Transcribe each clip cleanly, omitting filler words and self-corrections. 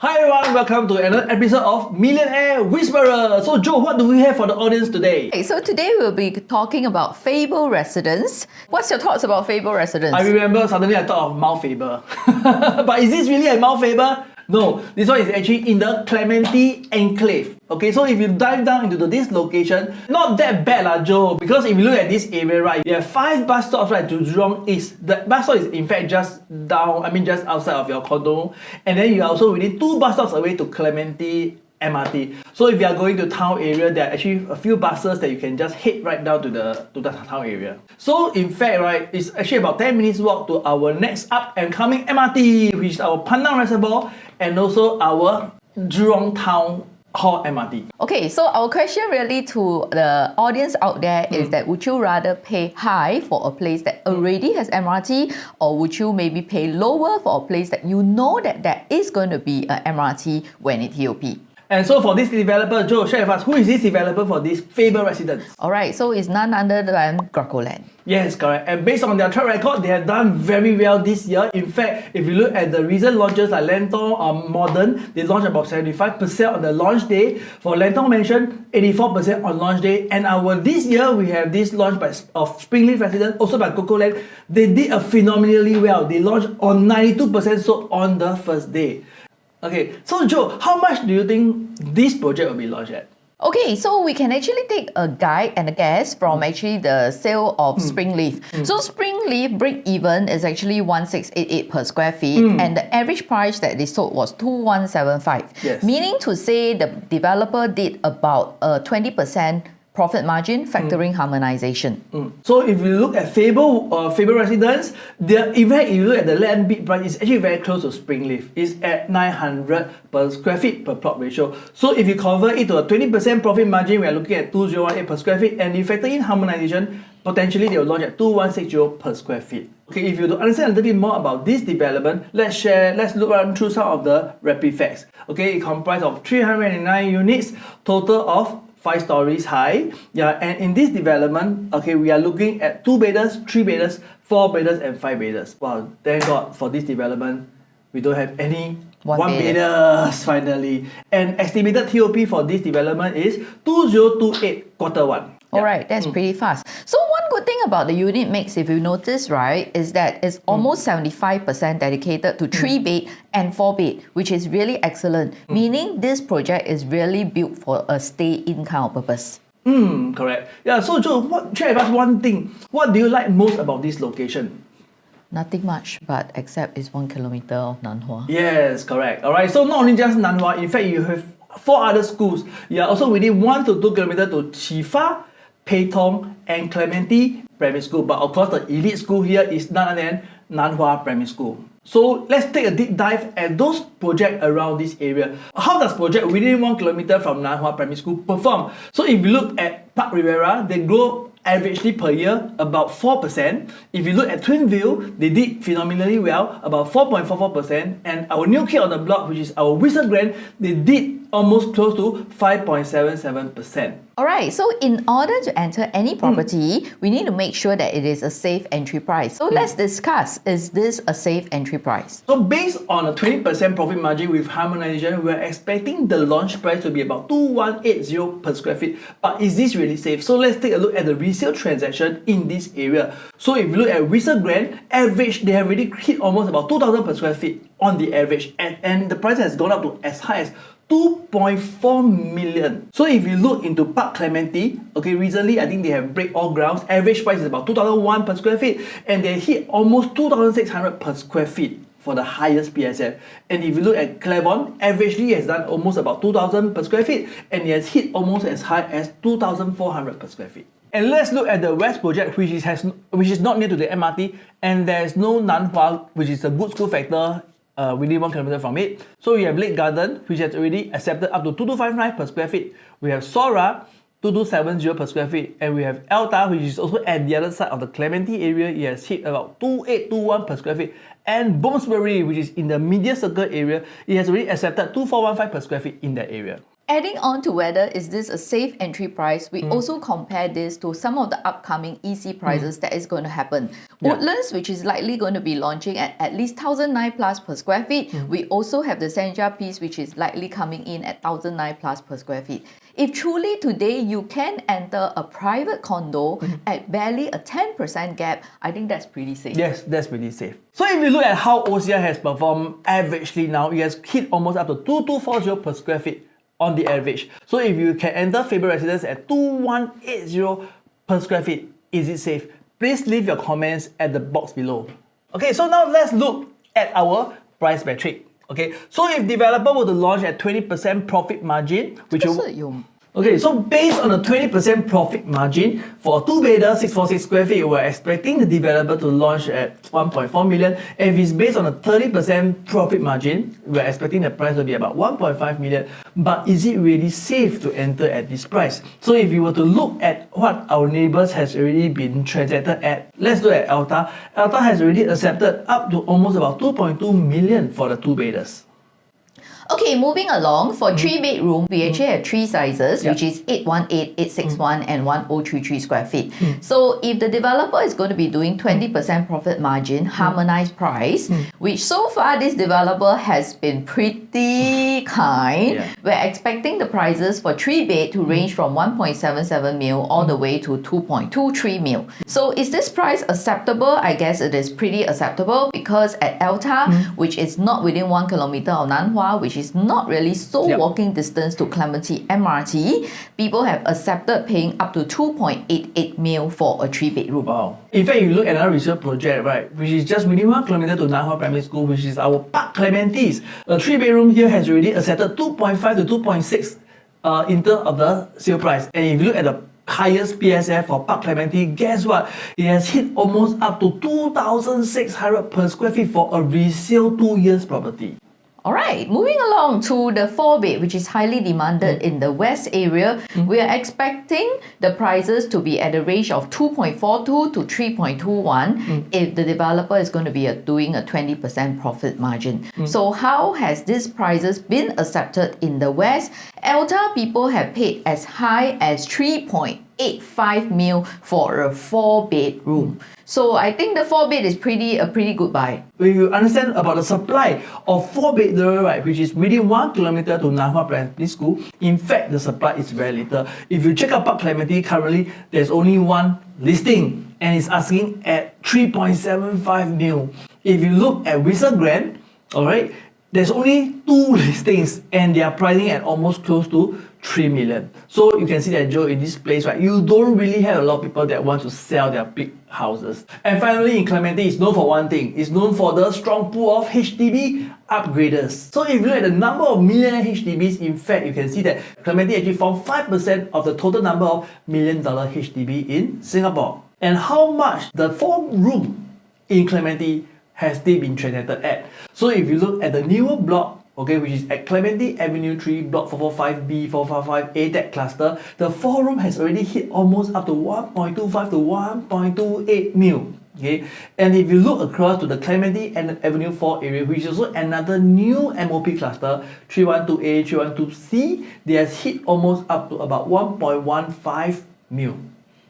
Hi everyone, welcome to another episode of Millionaire Whisperer. So Joe, what do we have for the audience today? Okay, so today we'll be talking about Faber residence. What's your thoughts about Faber residence? I remember suddenly I thought of Mount Faber. But is this really at Mount Faber? No, this one is actually in the Clementi Enclave. Okay, so if you dive down into this location, not that bad lah, Joe, because if you look at this area, right, you have 5 bus stops right to Jurong East. The bus stop is in fact just just outside of your condo, and then you are also within 2 bus stops away to Clementi MRT. So if you are going to town area, there are actually a few buses that you can just head right down to the town area. So in fact, right, it's actually about 10 minutes walk to our next up and coming MRT, which is our Panang Reservoir and also our Jurong Town Hall MRT. Okay, so our question really to the audience out there is that would you rather pay high for a place that already has MRT, or would you maybe pay lower for a place that you know that there is going to be a MRT when it TOP? And so for this developer, Joe, share with us, who is this developer for this Faber residence? Alright, so it's none other than Gracoland. Yes, correct. And based on their track record, they have done very well this year. In fact, if you look at the recent launches like Lantong or Modern, they launched about 75% on the launch day. For Lantong Mansion, 84% on launch day. And this year, we have this launch of Springleaf Residence, also by Cocoland. They did phenomenally well. They launched on 92% sold on the first day. Okay, so Joe, how much do you think this project will be launched at? Okay, so we can actually take a guide and a guess from actually the sale of Springleaf. So Springleaf break-even is actually 1688 per square feet, and the average price that they sold was 2175. Yes. Meaning to say the developer did about a 20% profit margin factoring harmonization. So if you look at Faber Residence, in fact, if you look at the land bid price, it's actually very close to Springleaf. It's at 900 per square feet per plot ratio. So if you convert it to a 20% profit margin, we are looking at 2018 per square feet, and if you factor in harmonization, potentially they will launch at 2160 per square feet. Okay, if you want to understand a little bit more about this development, let's run through some of the rapid facts. Okay, it comprises of 309 units, total of 5 stories high. Yeah, and in this development, okay, we are looking at 2 bedders, 3 bedders, 4 bedders, and 5 bedders. Wow, thank God for this development, we don't have any 1 bedders finally. And estimated TOP for this development is 2028 Q1. Alright, that's pretty fast. So one good thing about the unit mix, if you notice, right, is that it's almost 75% dedicated to 3-bed and 4-bed, which is really excellent. Meaning this project is really built for a stay-in kind of purpose. Correct. Yeah, so Joe, share with us one thing. What do you like most about this location? Nothing much, but except it's 1 kilometer of Nanhua. Yes, correct. Alright, so not only just Nanhua, in fact, you have 4 other schools. Yeah, also within 1 to 2 kilometers to Chifa, Pei Tong, and Clementi Primary School. But of course, the elite school here is none other than Nanhua Primary School. So let's take a deep dive at those projects around this area. How does project within 1 kilometer from Nanhua Primary School perform? So if you look at Park Rivera, they grow averagely per year about 4%. If you look at Twinville, they did phenomenally well, about 4.44%. And our new kid on the block, which is our Whistle Grand, they did almost close to 5.77%. Alright, so in order to enter any property, we need to make sure that it is a safe entry price. So let's discuss, is this a safe entry price? So based on a 20% profit margin with harmonization, we're expecting the launch price to be about 2180 per square feet. But is this really safe? So let's take a look at the resale transaction in this area. So if you look at Whistle Grand, average, they have already hit almost about 2,000 per square feet on the average. And the price has gone up to as high as 2.4 million. So if you look into Park Clementi, okay, recently I think they have break all grounds. Average price is about 2001 per square feet, and they hit almost 2600 per square feet for the highest PSF. And if you look at Clermont, averagely has done almost about 2000 per square feet, and it has hit almost as high as 2400 per square feet. And let's look at the West project, which is not near to the MRT, and there's no Nanhua, which is a good school factor within 1 kilometer from it. So we have Lake Garden, which has already accepted up to 2259 per square feet. We have Sora, 2270 per square feet, and we have Alta, which is also at the other side of the Clementi area. It has hit about 2821 per square feet. And Bloomsbury, which is in the media circle area, it has already accepted 2415 per square feet in that area. Adding on to whether is this a safe entry price, we also compare this to some of the upcoming EC prices that is going to happen. Yeah. Woodlands, which is likely going to be launching at least 1,009 plus per square feet. We also have the Senja piece, which is likely coming in at 1,009 plus per square feet. If truly today you can enter a private condo at barely a 10% gap, I think that's pretty safe. Yes, that's pretty safe. So if you look at how OCI has performed averagely now, it has hit almost up to 2,240 per square feet on the average. So if you can enter Faber residence at 2,180 per square feet, is it safe? Please leave your comments at the box below. Okay, so now let's look at our price metric. Okay, so if developer were to launch at 20% profit margin, which will... Okay, so based on a 20% profit margin for a two-bedder 646 square feet, we're expecting the developer to launch at 1.4 million. And if it's based on a 30% profit margin, we're expecting the price to be about 1.5 million. But is it really safe to enter at this price? So if you were to look at what our neighbors has already been transacted at, let's look at Alta. Alta has already accepted up to almost about 2.2 million for the two-bedders. Okay, moving along, for 3-bedroom, we actually have 3 sizes, which is 818, 861, and 1033 square feet. So if the developer is going to be doing 20% profit margin, harmonized price, which so far this developer has been pretty kind, we're expecting the prices for 3-bed to range from 1.77 mil all the way to 2.23 mil. So is this price acceptable? I guess it is pretty acceptable because at Alta, which is not within 1 kilometer of Nanhua, which is not really so walking distance to Clementi MRT, people have accepted paying up to 2.88 mil for a 3-bedroom. Wow. In fact, if you look at another research project, right, which is just within 1 kilometer to Nanhua Primary School, which is our Park Clementis. The 3-bedroom here has already accepted 2.5 to 2.6 in terms of the sale price. And if you look at the highest PSF for Park Clementi, guess what? It has hit almost up to 2,600 per square feet for a resale 2 years property. Alright, moving along to the 4-bed, which is highly demanded in the west area, we are expecting the prices to be at a range of 2.42 to 3.21 if the developer is going to be doing a 20% profit margin. So how has these prices been accepted in the west? Alta people have paid as high as 3.85 mil for a 4-bedroom. So I think the 4-bed is a pretty good buy. When you understand about the supply of 4-bedroom, right, which is within 1 kilometer to Nanhua Primary School, in fact, the supply is very little. If you check out Park Clementi, currently there's only one listing and it's asking at 3.75 mil. If you look at Whistle Grand, alright, there's only 2 listings and they are pricing at almost close to 3 million. So you can see that, Joe, in this place, right, you don't really have a lot of people that want to sell their big houses. And finally, in Clementi, it's known for one thing. It's known for the strong pool of HDB upgraders. So if you look at the number of millionaire HDBs, in fact, you can see that Clementi actually formed 5% of the total number of $1 million HDB in Singapore. And how much the 4-room in Clementi has they been transacted at? So if you look at the newer block, okay, which is at Clementi Avenue 3, Block 445B, 455A, that cluster, the 4-room has already hit almost up to 1.25 to 1.28 mil. Okay, and if you look across to the Clementi and Avenue 4 area, which is also another new MOP cluster, 312A, 312C, they has hit almost up to about 1.15 mil.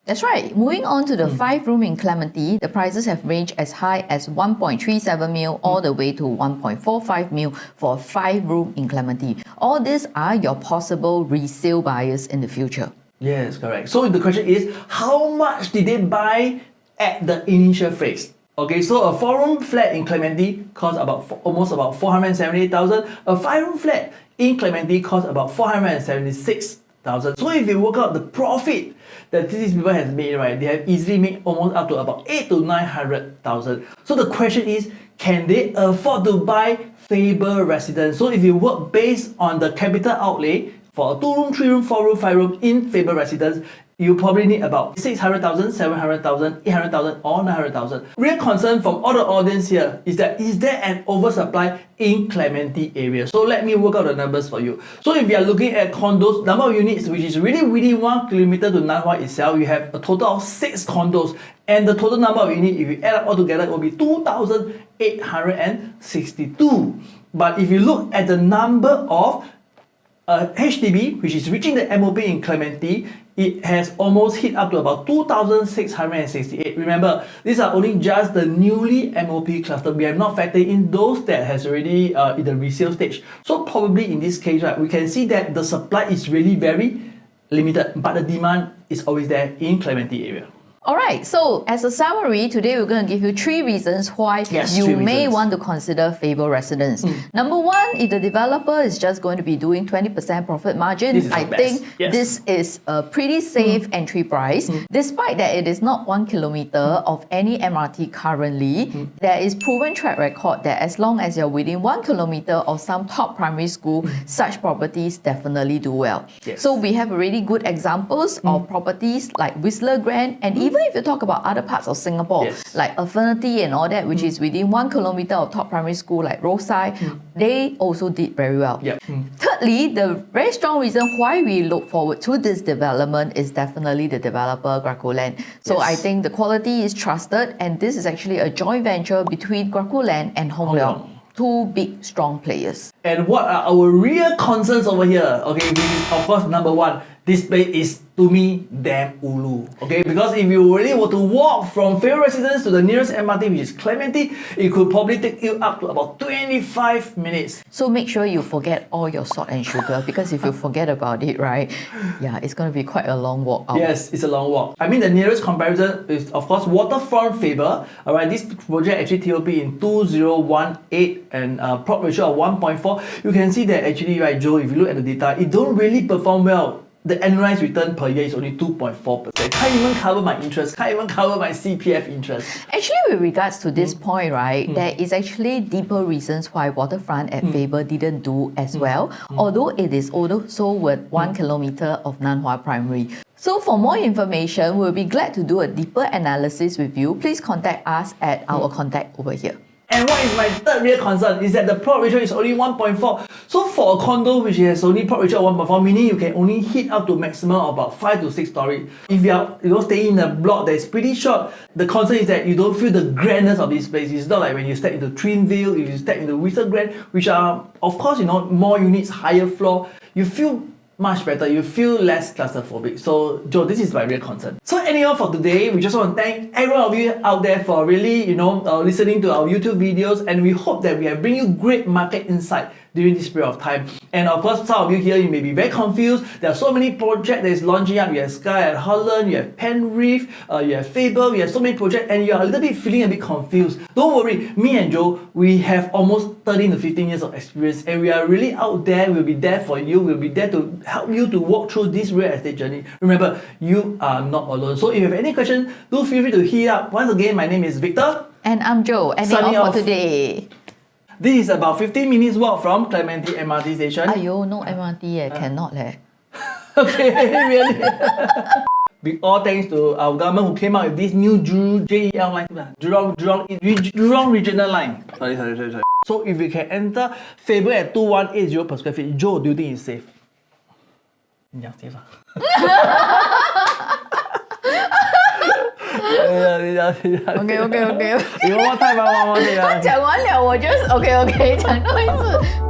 That's right. Moving on to the 5-room in Clementi, the prices have ranged as high as 1.37 mil all the way to 1.45 mil for a 5-room in Clementi. All these are your possible resale buyers in the future. Yes, correct. So the question is, how much did they buy at the initial phase? Okay, so a 4-room flat in Clementi costs almost about 478,000. A 5-room flat in Clementi costs about 476,000. So if you work out the profit that these people have made, right, they have easily made almost up to about 800,000 to 900,000. So the question is, can they afford to buy Faber residence? So if you work based on the capital outlay for a 2-room, 3-room, 4-room, 5-room in Faber residence, you probably need about 600,000, 700,000, 800,000 or 900,000. Real concern from all the audience here is that is there an oversupply in Clementi area? So let me work out the numbers for you. So if you are looking at condos, number of units which is really within 1 kilometer to Nanhua itself, you have a total of 6 condos. And the total number of units, if you add up all together, it will be 2,862. But if you look at the number of HDB, which is reaching the MOP in Clementi, it has almost hit up to about 2,668. Remember, these are only just the newly MOP cluster. We have not factored in those that has already in the resale stage. So probably in this case, right, we can see that the supply is really very limited, but the demand is always there in Clementi area. Alright, so as a summary, today we're going to give you 3 reasons why you may want to consider Faber residence. Number 1, if the developer is just going to be doing 20% profit margin, I think this is a pretty safe entry price. Despite that it is not 1 kilometer of any MRT currently, there is proven track record that as long as you're within 1 kilometer of some top primary school, such properties definitely do well. So we have really good examples of properties like Whistler Grand, and even if you talk about other parts of Singapore, like Affinity and all that, which is within 1 kilometer of top primary school like Rosyth, they also did very well. Thirdly, the very strong reason why we look forward to this development is definitely the developer, Gracoland. So I think the quality is trusted, and this is actually a joint venture between Gracoland and Hong Leong. 2 big, strong players. And what are our real concerns over here? Okay, which is of course number 1, this place is to me damn ulu. Okay, because if you really were to walk from Faber Residence to the nearest MRT, which is Clementi, it could probably take you up to about 25 minutes. So make sure you forget all your salt and sugar, because if you forget about it, right, it's going to be quite a long walk out. Yes, it's a long walk. I mean, the nearest comparison is of course Waterfront Faber. Alright, this project actually TOP in 2018 and prop ratio of 1.4. You can see that actually, right, Joe, if you look at the data, it don't really perform well. The annualized return per year is only 2.4%. Can't even cover my interest, can't even cover my CPF interest. Actually, with regards to this point, right, there is actually deeper reasons why Waterfront at Faber didn't do as well, although it is also with 1 kilometer of Nanhua Primary. So for more information, we'll be glad to do a deeper analysis with you. Please contact us at our contact over here. And what is my third real concern is that the prop ratio is only 1.4. So for a condo which has only prop ratio of 1.4, meaning you can only hit up to maximum of about 5 to 6 stories. If you are staying in a block that is pretty short, the concern is that you don't feel the grandness of this place. It's not like when you step into Twinville, if you step into Whistler Grand, which are of course more units, higher floor, you feel much better, you feel less claustrophobic. So Joe, this is my real concern. So anyhow, for today, we just want to thank every one of you out there for really listening to our YouTube videos, and we hope that we have bring you great market insight during this period of time. And of course, some of you here, you may be very confused. There are so many projects that is launching up. You have Sky at Holland, you have Penreef, you have Faber, we have so many projects, and you are a little bit feeling a bit confused. Don't worry, me and Joe, we have almost 13 to 15 years of experience, and we are really out there. We'll be there for you. We'll be there to help you to walk through this real estate journey. Remember, you are not alone. So if you have any questions, do feel free to hit up. Once again, my name is Victor. And I'm Joe, and Signing off off for today. This is about 15 minutes walk from Clementi MRT station. Ayo, no MRT cannot leh. Okay, really. Big all thanks to our government who came out with this new JEL line, Jurong Regional Line. Sorry. So if we can enter Faber at 2180 per square feet, Joe, do you think it's safe? Yeah, safe. Okay. You want more time? 他讲完了，我就 OK， 讲多一次。